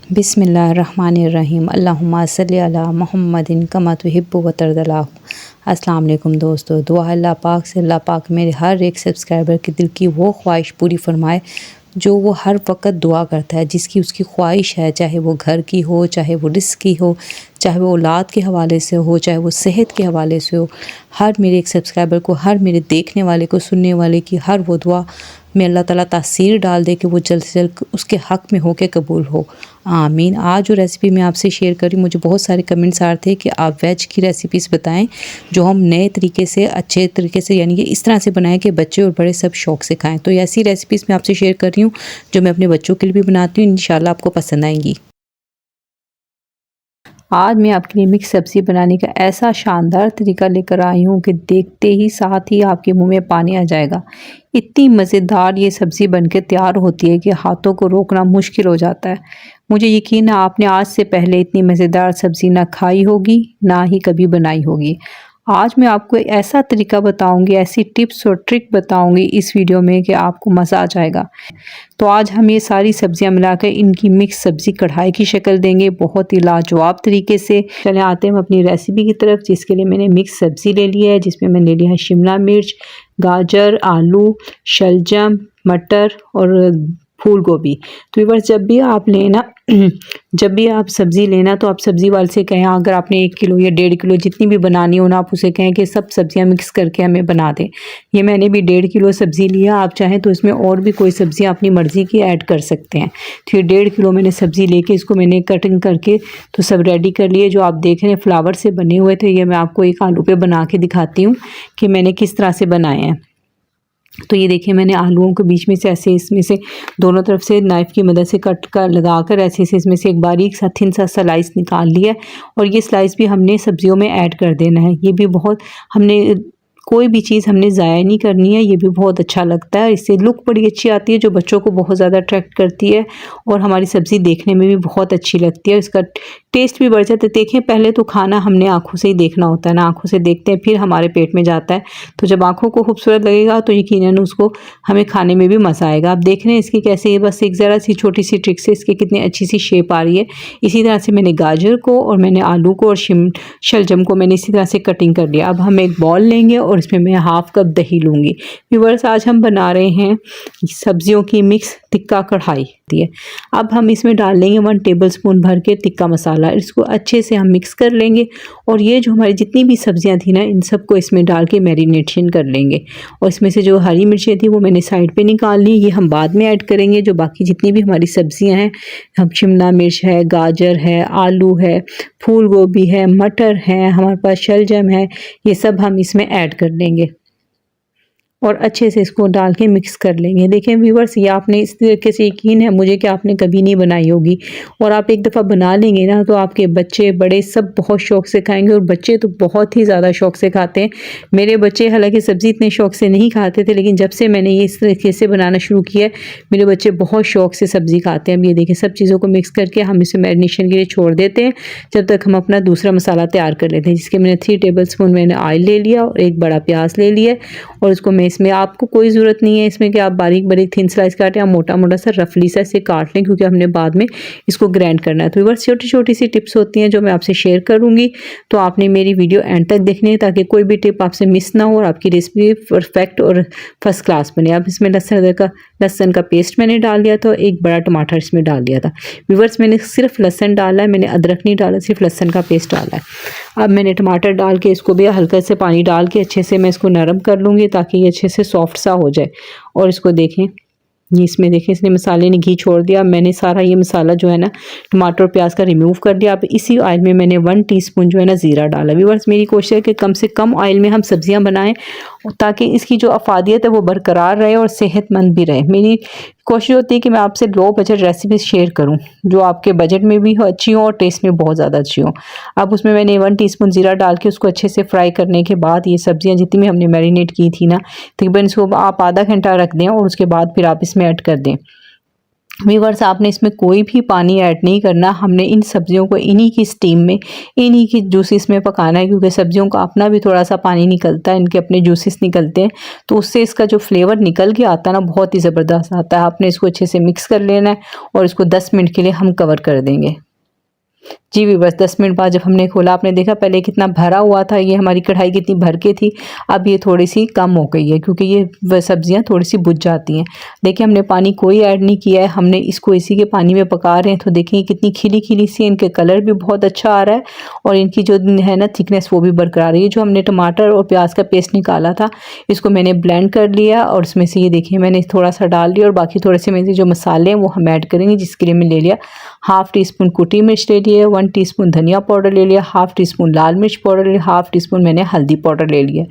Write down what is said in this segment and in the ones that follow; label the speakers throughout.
Speaker 1: बिस्मिल्लाहिर्रहमानिर्रहीम अल्लाहुम्मा सल्ली अला मुहम्मदिन कमा तुहिब्बु व तर्दल्लाहु। अस्सलाम वालेकुम दोस्तों, दुआ है अल्लाह पाक से अल्लाह पाक मेरे हर एक सब्सक्राइबर के दिल की वो ख्वाहिश पूरी फरमाए जो वो हर वक्त दुआ करता है, जिसकी उसकी ख्वाहिश है, चाहे वो घर की हो, चाहे वो रिस्क की हो, चाहे वो औलाद के हवाले से हो, चाहे वो सेहत के हवाले से हो। हर मेरे एक सब्सक्राइबर को, हर मेरे देखने वाले को, सुनने वाले की हर वो दुआ में अल्लाह ताला तासीर डाल दे कि वो जल्द से जल्द उसके हक़ में हो के कबूल हो, आमीन। आज जो रेसिपी मैं आपसे शेयर कर रही हूँ, मुझे बहुत सारे कमेंट्स आ रहे थे कि आप वेज की रेसिपीज़ बताएं जो हम नए तरीके से, अच्छे तरीके से, यानी कि इस तरह से बनाएं कि बच्चे और बड़े सब शौक़ से खाएं। तो ऐसी रेसिपीज़ मैं आपसे शेयर कर रही हूँ जो मैं अपने बच्चों के लिए भी बनाती हूँ, इंशाल्लाह आपको पसंद आएंगी। आज मैं आपके लिए मिक्स सब्ज़ी बनाने का ऐसा शानदार तरीका लेकर आई हूँ कि देखते ही साथ ही आपके मुंह में पानी आ जाएगा। इतनी मज़ेदार ये सब्ज़ी बनकर तैयार होती है कि हाथों को रोकना मुश्किल हो जाता है। मुझे यकीन है आपने आज से पहले इतनी मज़ेदार सब्ज़ी ना खाई होगी, ना ही कभी बनाई होगी। आज मैं आपको एक ऐसा तरीका बताऊंगी, ऐसी टिप्स और ट्रिक बताऊंगी इस वीडियो में कि आपको मज़ा आ जाएगा। तो आज हम ये सारी सब्जियां मिलाकर इनकी मिक्स सब्ज़ी कढ़ाई की शक्ल देंगे, बहुत ही लाजवाब तरीके से। चले आते हैं हम अपनी रेसिपी की तरफ, जिसके लिए मैंने मिक्स सब्ज़ी ले लिया है, जिसमें मैंने लिया है शिमला मिर्च, गाजर, आलू, शलजम, मटर और फूल गोभी। तो व्यूअर्स, जब भी आप लेना जब भी आप सब्ज़ी लेना तो आप सब्ज़ी वाले से कहें, अगर आपने 1 किलो या 1.5 किलो जितनी भी बनानी हो ना, आप उसे कहें कि सब सब्ज़ियां मिक्स करके हमें बना दें। ये मैंने भी 1.5 किलो सब्ज़ी लिया, आप चाहें तो इसमें और भी कोई सब्ज़ियां अपनी मर्ज़ी की ऐड कर सकते हैं। तो ये 1.5 किलो मैंने सब्ज़ी लेके इसको मैंने कटिंग करके तो सब रेडी कर लिए। जो आप देख रहे हैं फ्लावर से बने हुए थे, ये मैं आपको एक आलू पे बना के दिखाती हूँ कि मैंने किस तरह से बनाए हैं। तो ये देखिए, मैंने आलूओं के बीच में से ऐसे इसमें से दोनों तरफ से नाइफ़ की मदद से कट कर लगाकर ऐसे से इसमें से एक बारीक सा थिन सा स्लाइस निकाल लिया है। और ये स्लाइस भी हमने सब्जियों में ऐड कर देना है। ये भी बहुत, हमने कोई भी चीज़ हमने ज़ाया नहीं करनी है। ये भी बहुत अच्छा लगता है, इससे लुक बड़ी अच्छी आती है जो बच्चों को बहुत ज़्यादा अट्रैक्ट करती है, और हमारी सब्ज़ी देखने में भी बहुत अच्छी लगती है, इसका टेस्ट भी बढ़ जाता है। देखें, पहले तो खाना हमने आँखों से ही देखना होता है ना, आँखों से देखते हैं फिर हमारे पेट में जाता है। तो जब आँखों को खूबसूरत लगेगा तो यकीनन उसको हमें खाने में भी मज़ा आएगा। आप देख रहे हैं इसकी कैसे, ये बस एक ज़रा सी छोटी सी ट्रिक से इसकी कितनी अच्छी सी शेप आ रही है। इसी तरह से मैंने गाजर को और मैंने आलू को और शलजम को मैंने इसी तरह से कटिंग कर लिया। अब हम एक बॉल लेंगे और इसमें मैं 1/2 कप दही लूँगी। व्यूअर्स, आज हम बना रहे हैं सब्जियों की मिक्स टिक्का कढ़ाई है। अब हम इसमें डाल लेंगे 1 टेबलस्पून भर के टिक्का मसाला। इसको अच्छे से हम मिक्स कर लेंगे, और ये जो हमारी जितनी भी सब्जियां थी ना, इन सबको इसमें डाल के मैरिनेशन कर लेंगे। और इसमें से जो हरी मिर्चें थी वो मैंने साइड पे निकाल ली, ये हम बाद में ऐड करेंगे। जो बाकी जितनी भी हमारी सब्जियां हैं, हम शिमला मिर्च है, गाजर है, आलू है, फूल गोभी है, मटर है, हमारे पास शलजम है, ये सब हम इसमें ऐड कर लेंगे और अच्छे से इसको डाल के मिक्स कर लेंगे। देखें व्यूअर्स, ये आपने इस तरीके से, यकीन है मुझे कि आपने कभी नहीं बनाई होगी, और आप एक दफ़ा बना लेंगे ना तो आपके बच्चे बड़े सब बहुत शौक़ से खाएंगे, और बच्चे तो बहुत ही ज़्यादा शौक़ से खाते हैं। मेरे बच्चे हालांकि सब्ज़ी इतने शौक़ से नहीं खाते थे, लेकिन जब से मैंने ये इस तरीके से बनाना शुरू किया है, मेरे बच्चे बहुत शौक़ से सब्ज़ी खाते हैं। अब ये देखें, सब चीज़ों को मिक्स करके हम इसे मैरिनेशन के लिए छोड़ देते हैं जब तक हम अपना दूसरा मसाला तैयार कर लेते हैं, जिसके मैंने 3 टेबलस्पून मैंने ऑयल ले लिया और एक बड़ा प्याज ले लिया, और उसको मैं इसमें, आपको कोई ज़रूरत नहीं है इसमें कि आप बारीक बारीक थिन स्लाइस काटें, आप मोटा मोटा सा रफली सा इसे काट लें, क्योंकि हमने बाद में इसको ग्राइंड करना है। तो व्यूअर्स, छोटी छोटी सी टिप्स होती हैं जो मैं आपसे शेयर करूंगी, तो आपने मेरी वीडियो एंड तक देखनी है ताकि कोई भी टिप आपसे मिस ना हो और आपकी रेसिपी परफेक्ट और फर्स्ट क्लास बने। अब इसमें लहसुन का पेस्ट मैंने डाल दिया था, एक बड़ा टमाटर इसमें डाल दिया था। व्यूअर्स, मैंने सिर्फ लहसुन डाला है, मैंने अदरक नहीं डाला, सिर्फ लहसुन का पेस्ट डाला है। अब मैंने टमाटर डाल के इसको भी हल्का से पानी डाल के अच्छे से मैं इसको नरम कर लूँगी, ताकि ये अच्छे से सॉफ्ट सा हो जाए। और इसको देखें, ये इसमें देखें, इसने मसाले ने घी छोड़ दिया। मैंने सारा ये मसाला जो है ना टमाटर और प्याज का रिमूव कर दिया। अब इसी ऑयल में मैंने 1 टीस्पून जो है ना ज़ीरा डाला। व्यूअर्स, मेरी कोशिश है कि कम से कम ऑयल में हम सब्जियां बनाएं, ताकि इसकी जो अफादियत है वो बरकरार रहे और सेहतमंद भी रहे। मेरी कोशिश होती है कि मैं आपसे लो बजट रेसिपी शेयर करूं जो आपके बजट में भी अच्छी हो और टेस्ट में बहुत ज़्यादा अच्छी हो। अब उसमें मैंने 1 टीस्पून ज़ीरा डाल के उसको अच्छे से फ्राई करने के बाद ये सब्जियां जितनी भी हमने मैरिनेट की थी ना, तकरीबन इसको आप आधा घंटा रख दें और उसके बाद फिर आप इसमें ऐड कर दें। व्यूअर्स आपने इसमें कोई भी पानी ऐड नहीं करना। हमने इन सब्जियों को इन्हीं की स्टीम में, इन्हीं की जूसेस में पकाना है, क्योंकि सब्जियों का अपना भी थोड़ा सा पानी निकलता है, इनके अपने जूसेस निकलते हैं, तो उससे इसका जो फ्लेवर निकल के आता है ना, बहुत ही ज़बरदस्त आता है। आपने इसको अच्छे से मिक्स कर लेना है और इसको 10 मिनट के लिए हम कवर कर देंगे। जी व्यूअर्स 10 मिनट बाद जब हमने खोला, आपने देखा पहले कितना भरा हुआ था, ये हमारी कढ़ाई कितनी भर के थी, अब ये थोड़ी सी कम हो गई है, क्योंकि ये सब्जियां थोड़ी सी बुझ जाती हैं। देखिए हमने पानी कोई ऐड नहीं किया है, हमने इसको इसी के पानी में पका रहे हैं। तो देखिए कितनी खिली खिली सी, इनके कलर भी बहुत अच्छा आ रहा है और इनकी जो है ना थिकनेस वो भी बरकरार है। ये जो हमने टमाटर और प्याज का पेस्ट निकाला था, इसको मैंने ब्लेंड कर लिया और इसमें से ये देखिए मैंने थोड़ा सा डाल दिया और बाकी थोड़े से मेरे जो मसाले हैं वो हम ऐड करेंगे, जिसके लिए मैं ले लिया हाफ़ टी स्पून कुटी मिर्च ले लिया, 1 टीस्पून धनिया पाउडर ले लिया, हाफ़ टी स्पून लाल मिर्च पाउडर ले लिया, हाफ़ टी स्पून मैंने हल्दी पाउडर ले लिया।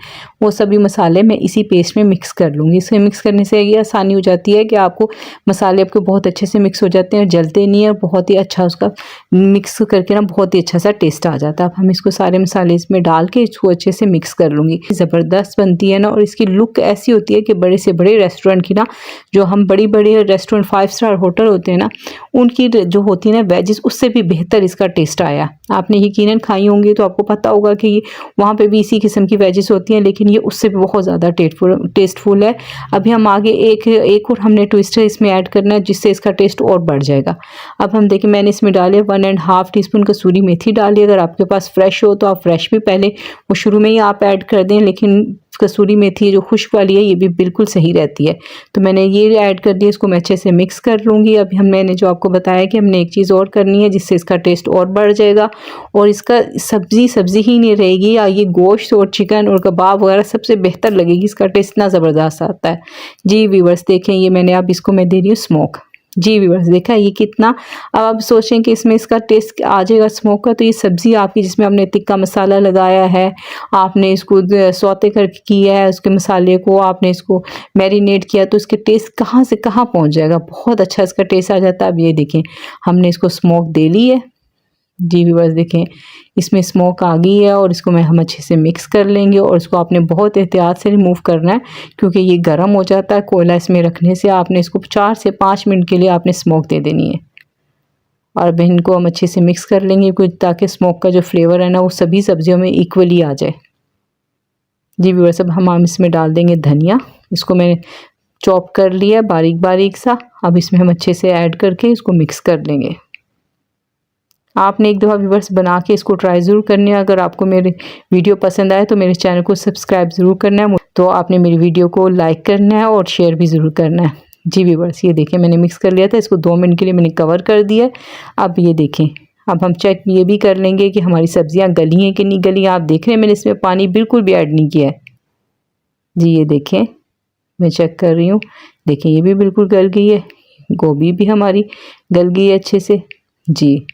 Speaker 1: वो सभी मसाले मैं इसी पेस्ट में मिक्स कर लूँगी। इसे मिक्स करने से ये आसानी हो जाती है कि आपको मसाले आपके बहुत अच्छे से मिक्स हो जाते हैं और जलते नहीं है, और बहुत ही अच्छा उसका मिक्स करके ना बहुत ही अच्छा सा टेस्ट आ जाता है। अब हम इसको सारे मसाले इसमें डाल के इसको अच्छे से मिक्स कर लूँगी। ज़बरदस्त बनती है ना, और इसकी लुक ऐसी होती है कि बड़े से बड़े रेस्टोरेंट की ना, जो हम बड़ी बड़ी रेस्टोरेंट 5 स्टार होटल होते हैं ना, उनकी जो होती है ना वेजेस, उससे भी बेहतर इसका टेस्ट आया। आपने यकीनन खाई होंगी तो आपको पता होगा कि वहाँ पे भी इसी किस्म की वेजेस होती हैं, लेकिन ये उससे भी बहुत ज़्यादा टेस्टफुल है। अभी हम आगे एक और हमने ट्विस्टर इसमें ऐड करना है, जिससे इसका टेस्ट और बढ़ जाएगा। अब हम देखिए मैंने इसमें डाले 1.5 टीस्पून कसूरी मेथी डाली। अगर आपके पास फ्रेश हो तो आप फ्रेश भी पहले वो शुरू में ही आप ऐड कर दें, लेकिन कसूरी मेथी जो खुश्क वाली है ये भी बिल्कुल सही रहती है। तो मैंने ये ऐड कर दिया, इसको मैं अच्छे से मिक्स कर लूँगी। अभी मैंने जो आपको बताया कि हमने एक चीज़ और करनी है, जिससे इसका टेस्ट और बढ़ जाएगा और इसका सब्ज़ी ही नहीं रहेगी, या ये गोश्त और चिकन और कबाब वगैरह सबसे बेहतर लगेगी, इसका टेस्ट इतना ज़बरदस्त आता है। जी व्यूअर्स देखें, ये मैंने अब इसको मैं दे रही हूँ स्मोक। जी व्यूअर्स देखा ये कितना, अब आप सोचें कि इसमें इसका टेस्ट आ जाएगा स्मोक का, तो ये सब्ज़ी आपकी जिसमें हमने तिक्का मसाला लगाया है, आपने इसको सौते करके किया है, उसके मसाले को आपने इसको मैरिनेट किया, तो इसके टेस्ट कहाँ से कहाँ पहुँच जाएगा, बहुत अच्छा इसका टेस्ट आ जाता है। अब ये देखें हमने इसको स्मोक दे ली है। जी व्यूअर्स देखें इसमें स्मोक आ गई है, और इसको हम अच्छे से मिक्स कर लेंगे, और इसको आपने बहुत एहतियात से रिमूव करना है, क्योंकि ये गर्म हो जाता है कोयला इसमें रखने से। आपने इसको 4 से 5 मिनट के लिए आपने स्मोक दे देनी है, और अब इनको हम अच्छे से मिक्स कर लेंगे, ताकि स्मोक का जो फ्लेवर है ना वो सभी सब्जियों में इक्वली आ जाए। जी व्यूअर्स अब हम इसमें डाल देंगे धनिया, इसको मैंने चॉप कर लिया बारीक बारीक सा। अब इसमें हम अच्छे से ऐड करके इसको मिक्स कर लेंगे। आपने एक दफ़ा व्यूअर्स बना के इसको ट्राई ज़रूर करनी है। अगर आपको मेरी वीडियो पसंद आए तो मेरे चैनल को सब्सक्राइब ज़रूर करना है, तो आपने मेरी वीडियो को लाइक करना है और शेयर भी ज़रूर करना है। जी व्यूअर्स ये देखें मैंने मिक्स कर लिया था, इसको 2 मिनट के लिए मैंने कवर कर दिया। अब ये देखें, अब हम चेक ये भी कर लेंगे कि हमारी सब्जियां गली हैं कि नहीं गली। आप देख रहे हैं मैंने इसमें पानी बिल्कुल भी ऐड नहीं किया है। जी ये देखें मैं चेक कर रही हूँ, देखें ये भी बिल्कुल गल गई है, गोभी भी हमारी गल गई है अच्छे से। जी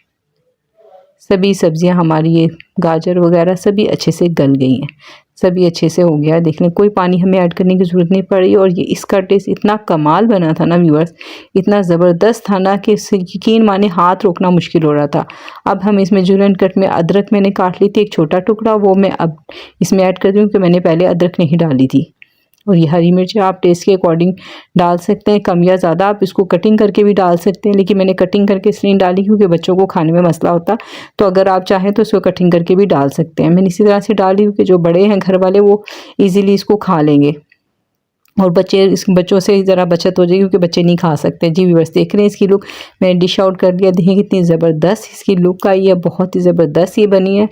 Speaker 1: सभी सब्जियां हमारी, ये गाजर वगैरह सभी अच्छे से गल गई हैं, सभी अच्छे से हो गया। देख लें कोई पानी हमें ऐड करने की ज़रूरत नहीं पड़ी, और ये इसका टेस्ट इतना कमाल बना था ना व्यूअर्स, इतना ज़बरदस्त था ना कि इससे यकीन माने हाथ रोकना मुश्किल हो रहा था। अब हम इसमें जुलन कट में अदरक मैंने काट ली थी एक छोटा टुकड़ा, वो मैं अब इसमें ऐड कर दूँ, क्योंकि मैंने पहले अदरक नहीं डाली थी। और ये हरी मिर्च आप टेस्ट के अकॉर्डिंग डाल सकते हैं, कम या ज़्यादा। आप इसको कटिंग करके भी डाल सकते हैं, लेकिन मैंने कटिंग करके इसलिए नहीं डाली क्योंकि बच्चों को खाने में मसला होता। तो अगर आप चाहें तो इसको कटिंग करके भी डाल सकते हैं। मैंने इसी तरह से डाली क्योंकि जो बड़े हैं घर वाले वो ईज़िली इसको खा लेंगे, और बच्चों से ज़रा बचत हो जाएगी क्योंकि बच्चे नहीं खा सकते। जी व्यूअर्स देख रहे हैं इसकी लुक मैंने डिश आउट कर दिया, देखिए कितनी ज़बरदस्त इसकी लुक आई है, बहुत ही ज़बरदस्त ये बनी है।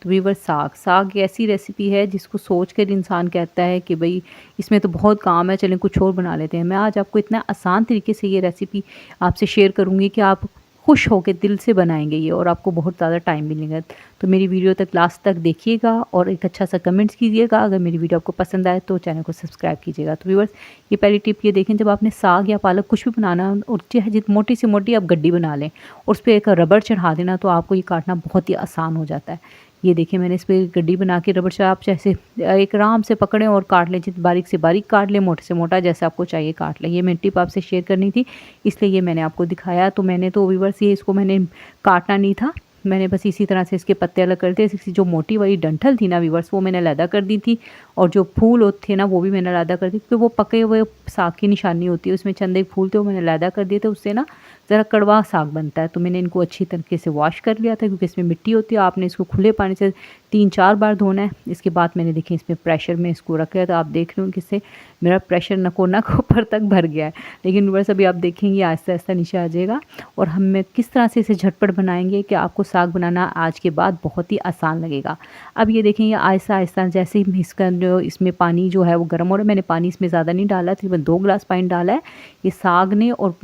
Speaker 1: तो व्यूअर्स साग एक ऐसी रेसिपी है जिसको सोचकर इंसान कहता है कि भाई इसमें तो बहुत काम है, चलें कुछ और बना लेते हैं। मैं आज आपको इतना आसान तरीके से ये रेसिपी आपसे शेयर करूँगी कि आप खुश होकर दिल से बनाएंगे ये, और आपको बहुत ज़्यादा टाइम मिलेगा। तो मेरी वीडियो तक लास्ट तक देखिएगा और एक अच्छा सा कमेंट्स कीजिएगा। अगर मेरी वीडियो आपको पसंद आए तो चैनल को सब्सक्राइब कीजिएगा। तो व्यूअर्स ये पहली टिप ये देखें, जब आपने साग या पालक कुछ भी बनाना और चाहे जितनी मोटी से मोटी आप गड्डी बना लें और उस पर एक रबड़ चढ़ा देना, तो आपको ये काटना बहुत ही आसान हो जाता है। ये देखिए मैंने इस पर गड्डी बना के रबड़ से आप जैसे एक आराम से पकड़ें और काट लें, जितनी बारीक से बारीक काट लें, मोटे से मोटा जैसा आपको चाहिए काट लें। ये मैं टिप आपसे शेयर करनी थी, इसलिए ये मैंने आपको दिखाया। तो मैंने तो व्यूअर्स ये इसको मैंने काटना नहीं था, मैंने बस इसी तरह से इसके पत्ते अलग कर दिए। इसकी जो मोटी वाली डंठल थी ना व्यूअर्स, वो मैंने अलग कर दी थी, और जो फूल थे ना वो भी मैंने अलग कर दी, क्योंकि वो पके हुए साग की निशानी होती है, उसमें चंद एक फूल थे वो मैंने अलग कर दिए थे, उससे ना ज़रा कड़वा साग बनता है। तो मैंने इनको अच्छी तरीके से वॉश कर लिया था, क्योंकि इसमें मिट्टी होती है। आपने इसको खुले पानी से 3-4 बार धोना है। इसके बाद मैंने देखिए इसमें प्रेशर में इसको रख लिया, तो आप देख रहे हो कि इससे मेरा प्रेशर नको नक ऊपर तक भर गया है। लेकिन बस अभी आप देखेंगे आहिस्ता आहिस्ता नीचे आ जाएगा। और हम किस तरह से इसे झटपट बनाएंगे कि आपको साग बनाना आज के बाद बहुत ही आसान लगेगा। अब ये देखेंगे आहिस्ता आहिस्ता जैसे ही इसका जो इसमें पानी जो है वो गर्म हो रहा है। मैंने पानी इसमें ज़्यादा नहीं डाला, तकरीबन 2 गिलास पानी डाला है। ये साग ने और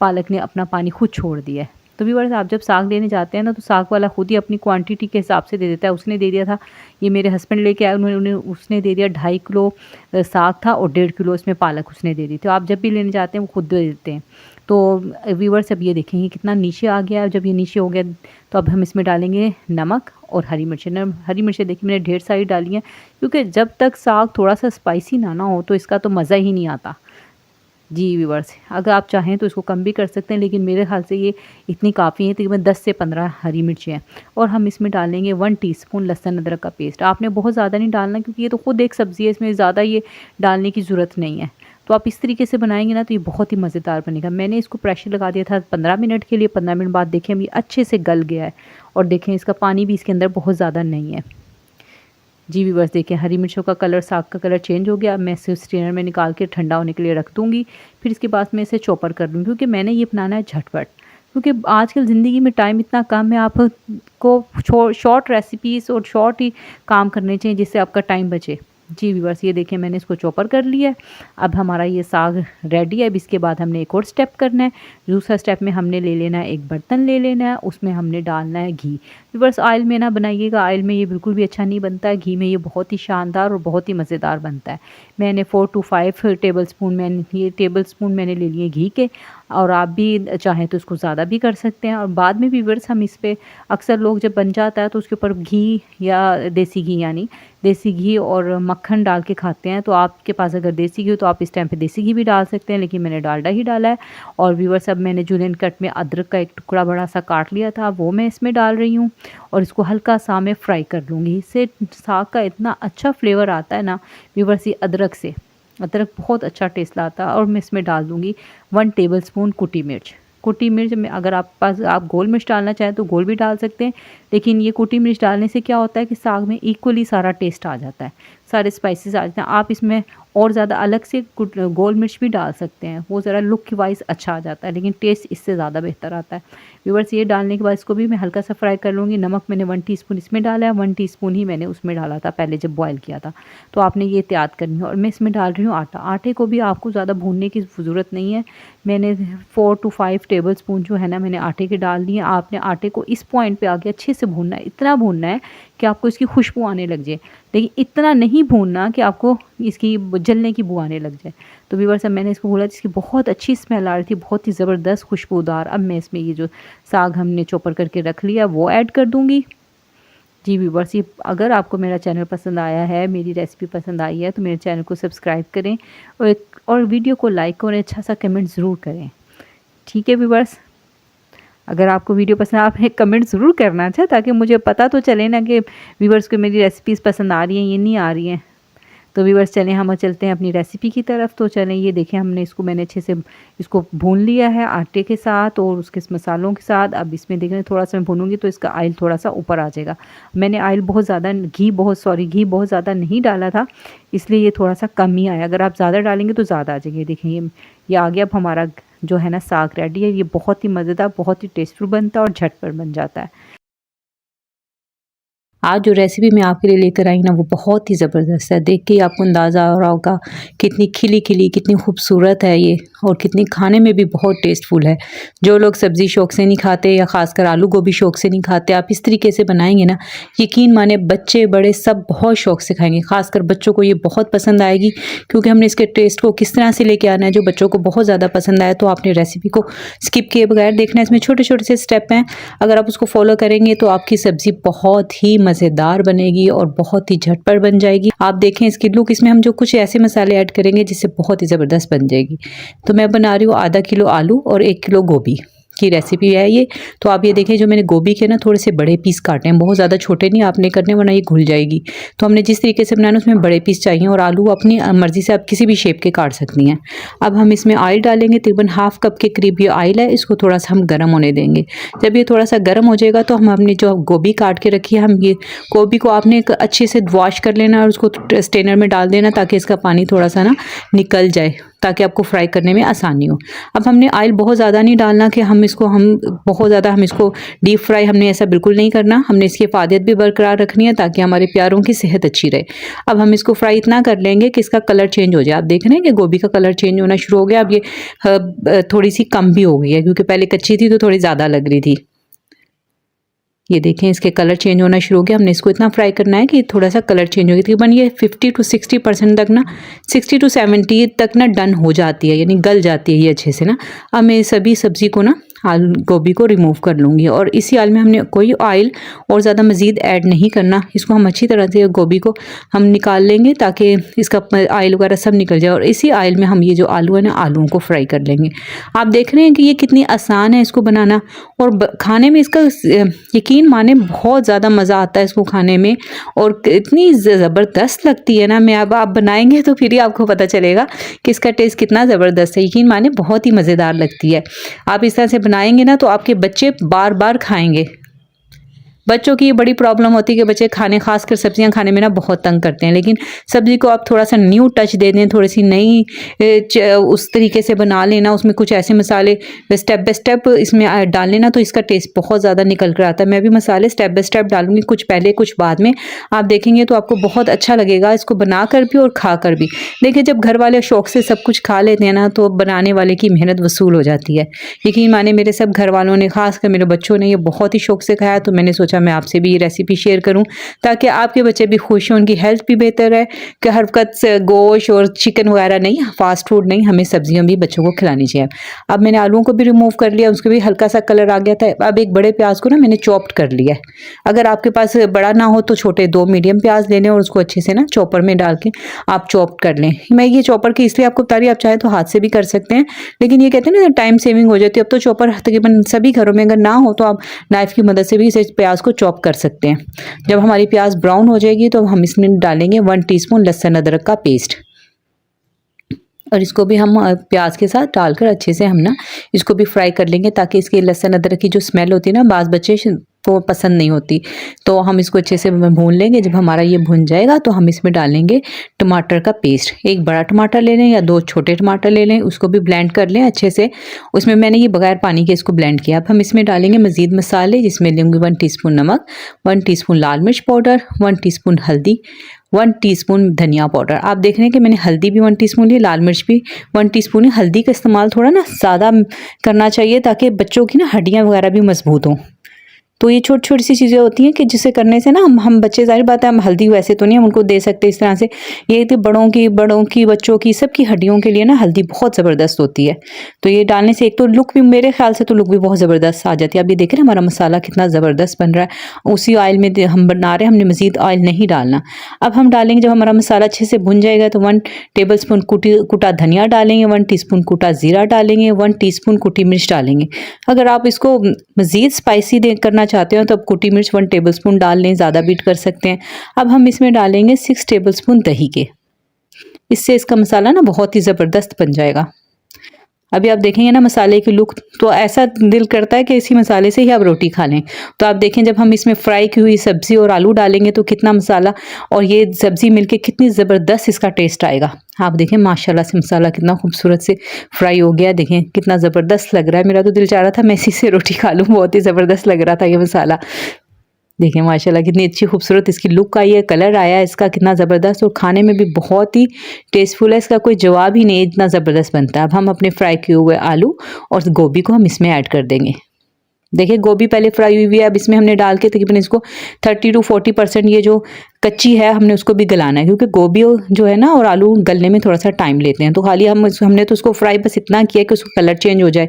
Speaker 1: पालक ने अपना पानी खुद छोड़ दिया है। तो व्यूअर्स, आप जब साग लेने जाते हैं ना, तो साग वाला खुद ही अपनी क्वांटिटी के हिसाब से दे देता है। उसने दे दिया था, ये मेरे हस्बैंड लेके आए, उसने दे दिया 2.5 किलो साग था और 1.5 किलो इसमें पालक उसने दे दी। तो आप जब भी लेने जाते हैं वो खुद दे देते हैं। तो व्यूअर्स, अब ये देखेंगे कितना नीचे आ गया है। जब ये नीचे हो गया तो अब हम इसमें डालेंगे नमक और हरी मिर्चें। हरी मिर्चें देखिए मैंने ढेर सारी डाली हैं, क्योंकि जब तक साग थोड़ा सा स्पाइसी ना हो तो इसका तो मज़ा ही नहीं आता। जी व्यूअर्स, अगर आप चाहें तो इसको कम भी कर सकते हैं, लेकिन मेरे ख्याल से ये इतनी काफ़ी है। तकरीबन 10 से 15 हरी मिर्चें हैं। और हम इसमें डालेंगे 1 टीस्पून लहसुन अदरक का पेस्ट। आपने बहुत ज़्यादा नहीं डालना, क्योंकि ये तो खुद एक सब्ज़ी है, इसमें ज़्यादा ये डालने की ज़रूरत नहीं है। तो आप इस तरीके से बनाएंगे ना तो ये बहुत ही मज़ेदार बनेगा। मैंने इसको प्रेशर लगा दिया था 15 मिनट के लिए। 15 मिनट बाद देखें अभी अच्छे से गल गया है, और देखें इसका पानी भी इसके अंदर बहुत ज़्यादा नहीं है। जी व्यूअर्स, देखिए हरी मिर्चों का कलर, साग का कलर चेंज हो गया। मैं इसे स्ट्रेनर में निकाल के ठंडा होने के लिए रख दूँगी। फिर इसके बाद मैं इसे चॉपर कर लूँगी, क्योंकि मैंने ये बनाना है झटपट। क्योंकि आजकल ज़िंदगी में टाइम इतना कम है, आपको शॉर्ट रेसिपीज़ और शॉर्ट ही काम करने चाहिए, जिससे आपका टाइम बचे। जी व्यूअर्स, ये देखिए मैंने इसको चॉपर कर लिया है। अब हमारा ये साग रेडी है। अब इसके बाद हमने एक और स्टेप करना है। दूसरा स्टेप में हमने ले लेना है, एक बर्तन ले लेना है, उसमें हमने डालना है घी। व्यूअर्स, ऑयल में ना बनाइएगा, ऑयल में ये बिल्कुल भी अच्छा नहीं बनता है। घी में ये बहुत ही शानदार और बहुत ही मज़ेदार बनता है। मैंने 4 to 5 टेबलस्पून मैंने ले लिए घी के, और आप भी चाहें तो इसको ज़्यादा भी कर सकते हैं। और बाद में भी व्यूअर्स, हम इस पे अक्सर लोग जब बन जाता है तो उसके ऊपर घी या देसी घी, यानी देसी घी और मक्खन डाल के खाते हैं। तो आपके पास अगर देसी घी हो तो आप इस टाइम पे देसी घी भी डाल सकते हैं, लेकिन मैंने डालडा ही डाला है। और व्यूअर्स, अब मैंने जूलियन कट में अदरक का एक टुकड़ा बड़ा सा काट लिया था, वो मैं इसमें डाल रही हूँ, और इसको हल्का सा मैं फ्राई कर लूँगी। इससे साग का इतना अच्छा फ्लेवर आता है ना व्यूअर्स, ये अदरक बहुत अच्छा टेस्ट लाता है। और मैं इसमें डाल दूँगी 1 टेबलस्पून कुटी मिर्च में, अगर आप गोल मिर्च डालना चाहें तो गोल भी डाल सकते हैं, लेकिन ये कुटी मिर्च डालने से क्या होता है कि साग में इक्वली सारा टेस्ट आ जाता है, सारे स्पाइसेस आ जाते हैं। आप इसमें और ज़्यादा अलग से गोल मिर्च भी डाल सकते हैं, वो ज़रा लुक की वाइज अच्छा आ जाता है, लेकिन टेस्ट इससे ज़्यादा बेहतर आता है। व्यूअर्स, ये डालने के बाद इसको भी मैं हल्का सा फ्राई कर लूँगी। नमक मैंने 1 टीस्पून इसमें डाला है, 1 टीस्पून ही मैंने उसमें डाला था पहले जब बॉयल किया था। तो आपने ये एहतियात करनी है। और मैं इसमें डाल रही हूँ आटा। आटे को भी आपको ज़्यादा भूनने की ज़रूरत नहीं है। मैंने 4 to 5 टेबलस्पून जो है ना, मैंने आटे के डाल दिए। आपने आटे को इस पॉइंट पे आके अच्छे से भूनना है, इतना भूनना है कि आपको इसकी खुशबू आने लग जाए, लेकिन इतना नहीं भूनना कि आपको इसकी जलने की बू आने लग जाए। तो व्यूअर्स, मैंने इसको भूना जिसकी बहुत अच्छी स्मेल आ रही थी, बहुत ही ज़बरदस्त खुशबूदार। अब मैं इसमें ये जो साग हमने चॉपर करके रख लिया वो ऐड कर दूँगी। जी व्यूअर्स, ये अगर आपको मेरा चैनल पसंद आया है, मेरी रेसिपी पसंद आई है, तो मेरे चैनल को सब्सक्राइब करें, और वीडियो को लाइक और अच्छा सा कमेंट ज़रूर करें। ठीक है व्यूअर्स, अगर आपको वीडियो पसंद आप एक कमेंट ज़रूर करना, अच्छा, ताकि मुझे पता तो चले ना कि व्यूअर्स को मेरी रेसिपीज़ पसंद आ रही हैं या नहीं आ रही हैं। तो व्यूअर्स, चलें हम चलते हैं अपनी रेसिपी की तरफ। तो चलें, ये देखें मैंने अच्छे से इसको भून लिया है आटे के साथ और उसके मसालों के साथ। अब इसमें देखें थोड़ा सा मैं भूनूंगी तो इसका ऑयल थोड़ा सा ऊपर आ जाएगा। मैंने घी बहुत ज़्यादा नहीं डाला था, इसलिए ये थोड़ा सा कम ही आया। अगर आप ज़्यादा डालेंगे तो ज़्यादा आ जाएंगे। देखें ये आ गया। अब हमारा जो है ना साग रेडी है। ये बहुत ही मज़ेदार, बहुत ही टेस्टफुल बनता है और झटपट बन जाता है। आज जो रेसिपी मैं आपके लिए लेकर आई ना, वो बहुत ही ज़बरदस्त है। देख के ही आपको अंदाज़ा हो रहा होगा कितनी खिली खिली, कितनी खूबसूरत है ये, और कितनी खाने में भी बहुत टेस्टफुल है। जो लोग सब्ज़ी शौक़ से नहीं खाते, या ख़ासकर आलू गोभी शौक़ से नहीं खाते, आप इस तरीके से बनाएंगे ना, यकीन माने बच्चे बड़े सब बहुत शौक़ से खाएंगे। ख़ासकर बच्चों को ये बहुत पसंद आएगी, क्योंकि हमने इसके टेस्ट को किस तरह से लेके आना है जो बच्चों को बहुत ज़्यादा पसंद आए। तो आपने रेसिपी को स्किप किए बगैर देखना है। इसमें छोटे छोटे से स्टेप हैं, अगर आप उसको फॉलो करेंगे तो आपकी सब्ज़ी बहुत ही मज़ेदार बनेगी और बहुत ही झटपट बन जाएगी। आप देखें इसकी लुक, इसमें हम जो कुछ ऐसे मसाले ऐड करेंगे जिससे बहुत ही ज़बरदस्त बन जाएगी। तो मैं बना रही हूँ आधा किलो आलू और 1 किलो गोभी। की रेसिपी है ये। तो आप ये देखें, जो मैंने गोभी के ना थोड़े से बड़े पीस काटे हैं, बहुत ज़्यादा छोटे नहीं आपने करने, वरना ये घुल जाएगी। तो हमने जिस तरीके से बनाना उसमें बड़े पीस चाहिए, और आलू अपनी मर्ज़ी से आप किसी भी शेप के काट सकती हैं। अब हम इसमें ऑयल डालेंगे, तकरीबन हाफ कप के करीब ये ऑयल है, इसको थोड़ा सा हम गर्म होने देंगे। जब ये थोड़ा सा गर्म हो जाएगा तो हम अपनी जो गोभी काट के रखी है, हम ये गोभी को आपने अच्छे से वॉश कर लेना और उसको स्ट्रेनर में डाल देना, ताकि इसका पानी थोड़ा सा ना निकल जाए, ताकि आपको फ्राई करने में आसानी हो। अब हमने ऑयल बहुत ज़्यादा नहीं डालना कि हम बहुत ज़्यादा हम इसको डीप फ्राई, हमने ऐसा बिल्कुल नहीं करना। हमने इसकी हिफाजत भी बरकरार रखनी है ताकि हमारे प्यारों की सेहत अच्छी रहे। अब हम इसको फ्राई इतना कर लेंगे कि इसका कलर चेंज हो जाए। आप देख रहे हैं कि गोभी का कलर चेंज होना शुरू हो गया। अब ये थोड़ी सी कम भी हो गई है, क्योंकि पहले कच्ची थी तो थोड़ी ज़्यादा लग रही थी। ये देखें, इसके कलर चेंज होना शुरू हो गया। हमने इसको इतना फ्राई करना है कि थोड़ा सा कलर चेंज हो गया। तकरीबन ये 50 to 60% तक ना, 60 to 70 तक ना डन हो जाती है, यानी गल जाती है ये अच्छे से ना। अब मैं सभी सब्ज़ी को ना आलू गोभी को रिमूव कर लूँगी, और इसी ऑयल में हमने कोई ऑयल और ज़्यादा मज़ीद ऐड नहीं करना। इसको हम अच्छी तरह से गोभी को हम निकाल लेंगे ताकि इसका ऑयल वगैरह सब निकल जाए, और इसी ऑयल में हम ये जो आलू है ना, आलूओं को फ्राई कर लेंगे। आप देख रहे हैं कि ये कितनी आसान है इसको बनाना, और खाने में इसका यकीन माने बहुत ज़्यादा मज़ा आता है इसको खाने में, और इतनी ज़बरदस्त लगती है ना। मैं अब आप बनाएंगे तो फिर ही आपको पता चलेगा कि इसका टेस्ट कितना ज़बरदस्त है। यकीन माने बहुत ही मज़ेदार लगती है। आप इस तरह से बनाएंगे ना तो आपके बच्चे बार बार खाएंगे। बच्चों की ये बड़ी प्रॉब्लम होती है कि बच्चे खासकर सब्जियां खाने में ना बहुत तंग करते हैं, लेकिन सब्जी को आप थोड़ा सा न्यू टच दे दें, थोड़ी सी नई उस तरीके से बना लेना, उसमें कुछ ऐसे मसाले स्टेप बाय स्टेप इसमें डाल लेना, तो इसका टेस्ट बहुत ज़्यादा निकल कर आता है। मैं भी मसाले स्टेप बाय स्टेप डालूंगी, कुछ पहले कुछ बाद में। आप देखेंगे तो आपको बहुत अच्छा लगेगा इसको बना कर भी और खा कर भी। देखिए, जब घर वाले शौक से सब कुछ खा लेते हैं ना, तो बनाने वाले की मेहनत वसूल हो जाती है। यकीन माने मेरे सब घर वालों ने, खासकर मेरे बच्चों ने, ये बहुत ही शौक से खाया। तो मैंने सोचा मैं आपसे भी ये रेसिपी शेयर करूं, ताकि आपके बच्चे भी खुश हों, उनकी हेल्थ भी बेहतर है। कि हर वक्त गोश्त और चिकन वगैरह नहीं, फास्ट फूड नहीं, हमें सब्जियां भी बच्चों को खिलानी चाहिए। अब मैंने आलूओं को भी रिमूव कर लिया, उसको भी हल्का सा कलर आ गया था। अब एक बड़े प्याज को ना मैंने चॉप्ड कर लिया है। अगर आपके पास बड़ा ना हो तो छोटे 2 मीडियम प्याज ले लें, और उसको अच्छे से ना चॉपर में डाल के आप चॉप्ड कर लें। मैं ये चॉपर की इसलिए आपको बता रही, आप चाहे तो हाथ से भी कर सकते हैं, लेकिन ये कहते हैं ना टाइम सेविंग हो जाती है। अब तो चॉपर तकरीबन सभी घरों में अगर ना हो तो आप नाइफ की मदद से भी इसे प्याज को चॉप कर सकते हैं। जब हमारी प्याज ब्राउन हो जाएगी तो हम इसमें डालेंगे 1 टीस्पून लहसुन अदरक का पेस्ट, और इसको भी हम प्याज के साथ डालकर अच्छे से हम ना इसको भी फ्राई कर लेंगे, ताकि इसके लहसुन अदरक की जो स्मेल होती है ना, बाज़ बच्चे को पसंद नहीं होती। तो हम इसको अच्छे से भून लेंगे। जब हमारा ये भुन जाएगा तो हम इसमें डालेंगे टमाटर का पेस्ट। एक बड़ा टमाटर ले लें या 2 छोटे टमाटर ले लें, उसको भी ब्लेंड कर लें अच्छे से। उसमें मैंने ये बगैर पानी के इसको ब्लेंड किया। अब हम इसमें डालेंगे मज़ीद मसाले, जिसमें लेंगे 1 टीस्पून नमक, 1 टीस्पून लाल मिर्च पाउडर, 1 टीस्पून हल्दी, 1 टीस्पून धनिया पाउडर। आप देख रहे हैं कि मैंने हल्दी भी 1 टीस्पून ली, लाल मिर्च भी 1 टीस्पून। हल्दी का इस्तेमाल थोड़ा ना ज़्यादा करना चाहिए, ताकि बच्चों की ना हड्डियाँ वगैरह भी मजबूत हों। तो ये छोटी छोटी सी चीज़ें होती हैं कि जिसे करने से ना हम बच्चे, जाहिर बात है हम हल्दी वैसे तो नहीं हम उनको दे सकते इस तरह से। ये तो बड़ों की बच्चों की सबकी हड्डियों के लिए ना हल्दी बहुत ज़बरदस्त होती है। तो ये डालने से एक तो लुक भी, मेरे ख्याल से तो लुक भी बहुत ज़बरदस्त आ जाती है। अब ये देख रहे हैं हमारा मसाला कितना ज़बरदस्त बन रहा है। उसी ऑयल में हम बना रहे हैं, हमने मज़ीद ऑयल नहीं डालना। अब हम डालेंगे, जब हमारा मसाला अच्छे से भुन जाएगा तो 1 टेबल स्पून कुटा धनिया डालेंगे, 1 टीस्पून कुटा ज़ीरा डालेंगे, 1 टीस्पून कुटी मिर्च डालेंगे। अगर आप इसको मज़ीद स्पाइसी करना चाहते हो तो अब कुटी मिर्च 1 टेबलस्पून डाल लें, ज़्यादा भी कर सकते हैं। अब हम इसमें डालेंगे 6 टेबलस्पून दही के। इससे इसका मसाला ना बहुत ही ज़बरदस्त बन जाएगा। अभी आप देखेंगे ना मसाले की लुक, तो ऐसा दिल करता है कि इसी मसाले से ही आप रोटी खा लें। तो आप देखें, जब हम इसमें फ्राई की हुई सब्ज़ी और आलू डालेंगे तो कितना मसाला और ये सब्ज़ी मिलके कितनी ज़बरदस्त इसका टेस्ट आएगा। आप देखें माशाल्लाह से मसाला कितना खूबसूरत से फ्राई हो गया। देखें कितना ज़बरदस्त लग रहा है। मेरा तो दिल चाह रहा था मैं इसी से रोटी खा लूँ, बहुत ही ज़बरदस्त लग रहा था ये मसाला। देखिए माशाल्लाह कितनी अच्छी खूबसूरत इसकी लुक आई है, कलर आया है इसका कितना ज़बरदस्त, और खाने में भी बहुत ही टेस्टफुल है। इसका कोई जवाब ही नहीं, इतना ज़बरदस्त बनता है। अब हम अपने फ्राई किए हुए आलू और गोभी को हम इसमें ऐड कर देंगे। देखिए गोभी पहले फ्राई हुई है, अब इसमें हमने डाल के तकरीबन इसको 30 to 40% ये जो कच्ची है हमने उसको भी गलाना है, क्योंकि गोभी जो है ना और आलू गलने में थोड़ा सा टाइम लेते हैं। तो खाली हमने तो उसको फ्राई बस इतना किया कि उसका कलर चेंज हो जाए,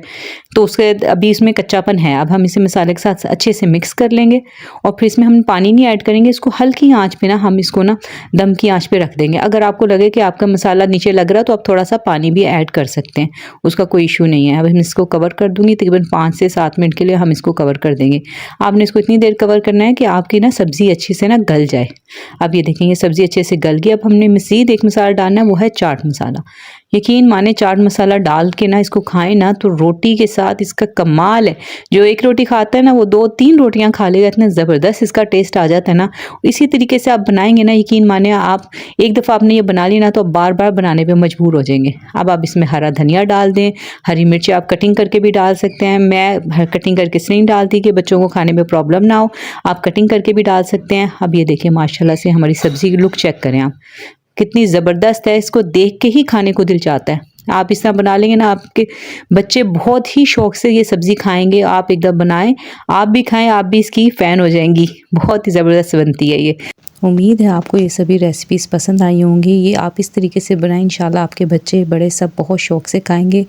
Speaker 1: तो उसके अभी इसमें कच्चापन है। अब हम इसे मसाले के साथ अच्छे से मिक्स कर लेंगे और फिर इसमें हम पानी नहीं ऐड करेंगे। इसको हल्की आंच पे ना हम इसको ना दम की आंच पे रख देंगे। अगर आपको लगे कि आपका मसाला नीचे लग रहा है तो आप थोड़ा सा पानी भी ऐड कर सकते हैं, उसका कोई इशू नहीं है। अब हम इसको कवर कर दूंगी, तकरीबन 5 से 7 मिनट के लिए हम इसको कवर कर देंगे। आपने इसको इतनी देर कवर करना है कि आपकी ना सब्ज़ी अच्छे से ना गल जाए। अब ये देखेंगे सब्ज़ी अच्छे से गल गई। अब हमने मज़ीद एक मसाला डालना है, वो है चाट मसाला। यकीन माने चाट मसाला डाल के ना इसको खाएं ना तो रोटी के साथ इसका कमाल है। जो एक रोटी खाता है ना वो 2-3 रोटियां खा लेगा, इतना ज़बरदस्त इसका टेस्ट आ जाता है ना। इसी तरीके से आप बनाएंगे ना, यकीन माने आप एक दफ़ा आपने ये बना ली ना तो बार बार बनाने पे मजबूर हो जाएंगे। अब आप इसमें हरा धनिया डाल दें, हरी मिर्ची आप कटिंग करके भी डाल सकते हैं। मैं कटिंग करके इसलिए नहीं डालती कि बच्चों को खाने में प्रॉब्लम ना हो, आप कटिंग करके भी डाल सकते हैं। अब ये देखिए माशाल्लाह से हमारी सब्ज़ी की लुक चेक करें आप, कितनी ज़बरदस्त है। इसको देख के ही खाने को दिल चाहता है। आप इस तरह बना लेंगे ना, आपके बच्चे बहुत ही शौक से ये सब्ज़ी खाएंगे। आप एकदम बनाएं, आप भी खाएं, आप भी इसकी फ़ैन हो जाएंगी। बहुत ही ज़बरदस्त बनती है ये। उम्मीद है आपको ये सभी रेसिपीज़ पसंद आई होंगी। ये आप इस तरीके से बनाएं, इंशाल्लाह आपके बच्चे बड़े सब बहुत शौक़ से खाएंगे।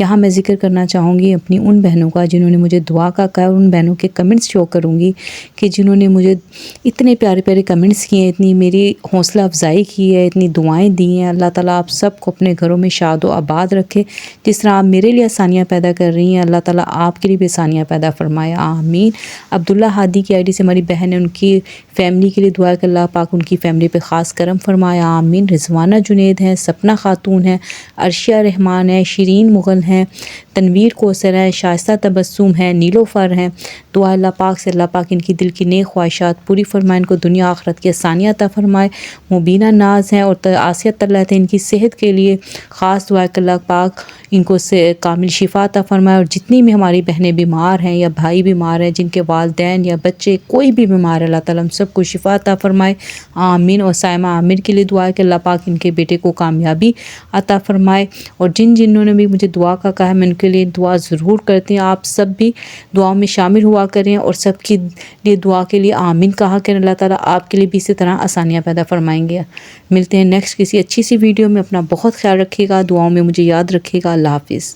Speaker 1: यहाँ मैं ज़िक्र करना चाहूँगी अपनी उन बहनों का जिन्होंने मुझे दुआ का कहा, उन बहनों के कमेंट्स शो करूँगी कि जिन्होंने मुझे इतने प्यारे प्यारे कमेंट्स किए, इतनी मेरी हौसला अफजाई की है, इतनी दुआएँ दी हैं। अल्लाह ताला आप सबको अपने घरों में शाद व आबाद रखे। जिस तरह आप मेरे लिए आसानियाँ पैदा कर रही हैं, अल्लाह ताला आपके लिए भी आसानियाँ पैदा फरमाए, आमीन। अब्दुल्ला हादी की आईडी से हमारी बहन है, उनकी फ़ैमिली के लिए दुआ कर अल्लाह पाक उनकी फ़ैमिली पे ख़ास करम फरमाया, आमीन। रिजवाना जुनेद हैं, सपना खातून है, अर्शिया रहमान है, शिरीन मुग़ल हैं, तनवीर कोसर है, शाइस्ता तबस्सुम है, नीलोफ़र हैं। दुआ अल्लाह पाक से अल्लाह पाक इनकी दिल की नेक ख्वाहिशात पूरी फरमाए, इनको दुनिया आखिरत की आसानियाँ अता फरमाए। मुबीना नाज हैं और आसिया तल्लत है, इनकी सेहत के लिए ख़ास दुआ कि अल्लाह पाक इनको से कामिल शिफा अता फरमाए। और जितनी भी हमारी बहनें बीमार हैं या भाई बीमार हैं, जिनके वालिदैन या बच्चे कोई भी बीमार है, अल्लाह ताला हम सबको शिफा अता फरमाए, आमीन। और सायमा आमिर के लिए दुआ है कि अल्लाह पाक इनके बेटे को कामयाबी अता फरमाए। और जिन्होंने भी मुझे दुआ का कहा है, मैं उनके लिए दुआ ज़रूर करती हूँ। आप सब भी दुआओं में शामिल हुआ करें और सबके लिए दुआ के लिए आमीन कहा करें। अल्लाह ताला आपके लिए भी इसी तरह आसानियाँ पैदा फरमाएंगे। मिलते हैं नेक्स्ट किसी अच्छी सी वीडियो में। अपना बहुत ख्याल रखिएगा, दुआओं में मुझे याद रखिएगा। अल्लाह हाफिज़।